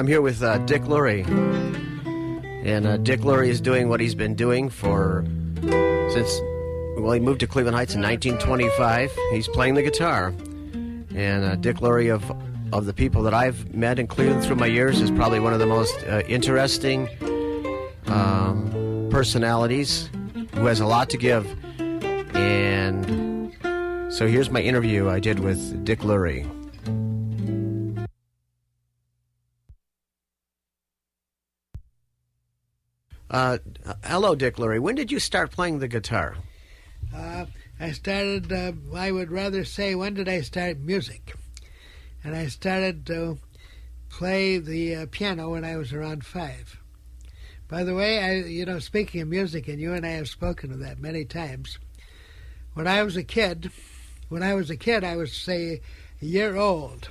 I'm here with Dick Lurie. And Dick Lurie is doing what he's been doing since he moved to Cleveland Heights in 1925. He's playing the guitar. And Dick Lurie, of the people that I've met in Cleveland through my years, is probably one of the most interesting personalities who has a lot to give. And so here's my interview I did with Dick Lurie. Hello, Dick Lurie. When did you start playing the guitar? I started, I would rather say, when did I start music? And I started to play the piano when I was around 5. By the way, speaking of music, and you and I have spoken of that many times, when I was a kid, I was, say, a year old.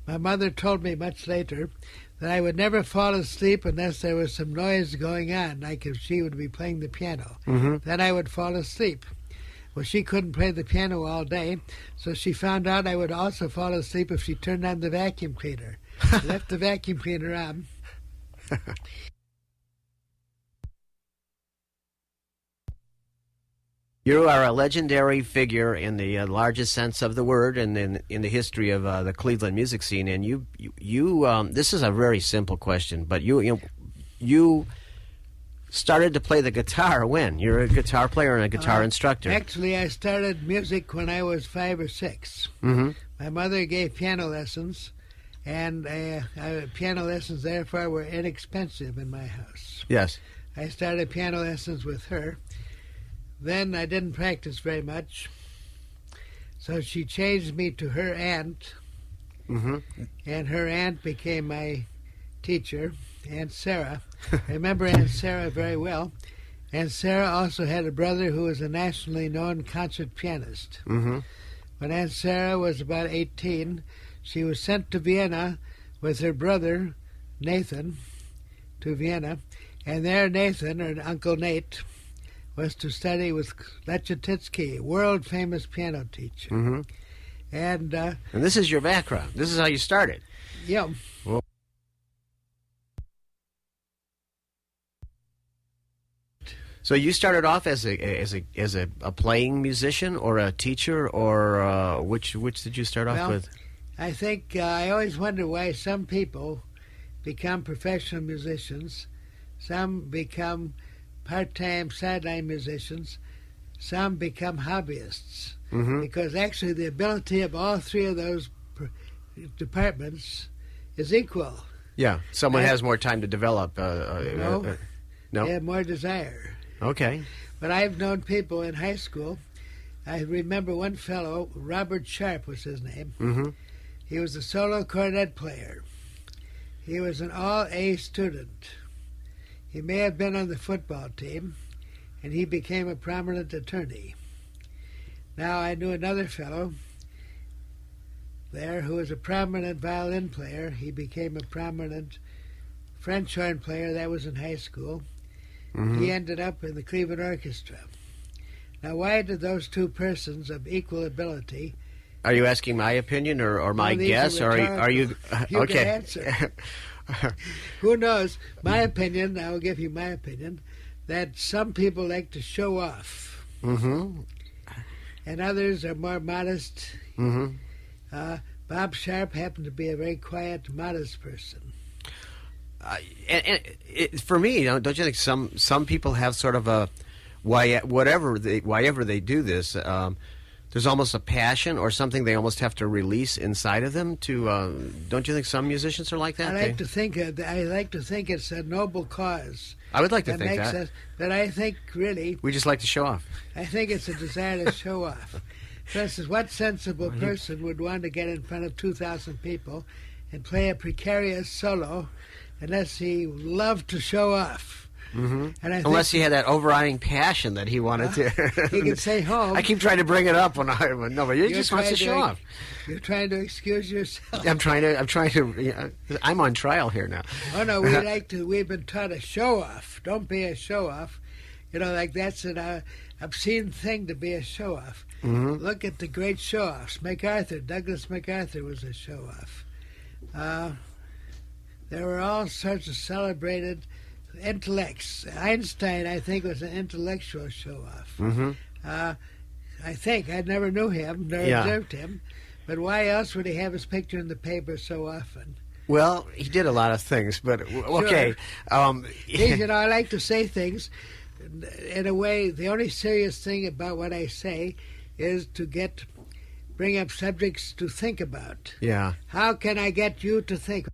My mother told me much later that I would never fall asleep unless there was some noise going on, like if she would be playing the piano. Mm-hmm. Then I would fall asleep. Well, she couldn't play the piano all day, so she found out I would also fall asleep if she turned on the vacuum cleaner. Left the vacuum cleaner on. You are a legendary figure in the largest sense of the word, and in the history of the Cleveland music scene. And you this is a very simple question, but you started to play the guitar when? You're a guitar player and a guitar instructor. Actually, I started music when I was 5 or 6. Mm-hmm. My mother gave piano lessons, and piano lessons therefore were inexpensive in my house. Yes. I started piano lessons with her. Then I didn't practice very much, so she changed me to her aunt, mm-hmm. and her aunt became my teacher, Aunt Sarah. I remember Aunt Sarah very well. Aunt Sarah also had a brother who was a nationally known concert pianist. Mm-hmm. When Aunt Sarah was about 18, she was sent to Vienna with her brother, Nathan, to Vienna, and there Nathan, or Uncle Nate, was to study with Lechatitsky, world-famous piano teacher. Mm-hmm. And this is your background. This is how you started. Yeah. Well, so you started off as a playing musician or a teacher, or which did you start off with? I think I always wonder why some people become professional musicians, some become part-time, sideline musicians, some become hobbyists. Mm-hmm. Because actually the ability of all three of those departments is equal. Yeah, someone has more time to develop. No, they have more desire. Okay. But I've known people in high school. I remember one fellow, Robert Sharp was his name. Mm-hmm. He was a solo cornet player. He was an all-A student. He may have been on the football team, and he became a prominent attorney. Now, I knew another fellow there who was a prominent violin player. He became a prominent French horn player. That was in high school. Mm-hmm. He ended up in the Cleveland Orchestra. Now, why did those two persons of equal ability... Are you asking my opinion or my guess? Or are you you okay. can answer. Who knows? My opinion, I will give you my opinion, that some people like to show off. Mm-hmm. And others are more modest. Mm-hmm. Bob Sharp happened to be a very quiet, modest person. For me, don't you think some people have sort of a whatever they do this, there's almost a passion or something they almost have to release inside of them to. Don't you think some musicians are like that? I like to think it's a noble cause. I would like to think that. But I think really we just like to show off. I think it's a desire to show off. For instance, what sensible person would want to get in front of 2,000 people and play a precarious solo unless he loved to show off? Mm-hmm. And unless he had that overriding passion that he wanted to. He could stay home. I keep trying to bring it up when but you just wants to show off. You're trying to excuse yourself. I'm trying to. I'm on trial here now. Oh no, we've been taught to show off. Don't be a show off. Like that's an obscene thing to be a show off. Mm-hmm. Look at the great show offs. Douglas MacArthur was a show off. there were all sorts of celebrated intellects. Einstein, I think, was an intellectual show-off. Mm-hmm. I think. I never knew him, nor observed him. But why else would he have his picture in the paper so often? Well, he did a lot of things, but okay. Sure. I like to say things. In a way, the only serious thing about what I say is to bring up subjects to think about. Yeah. How can I get you to think?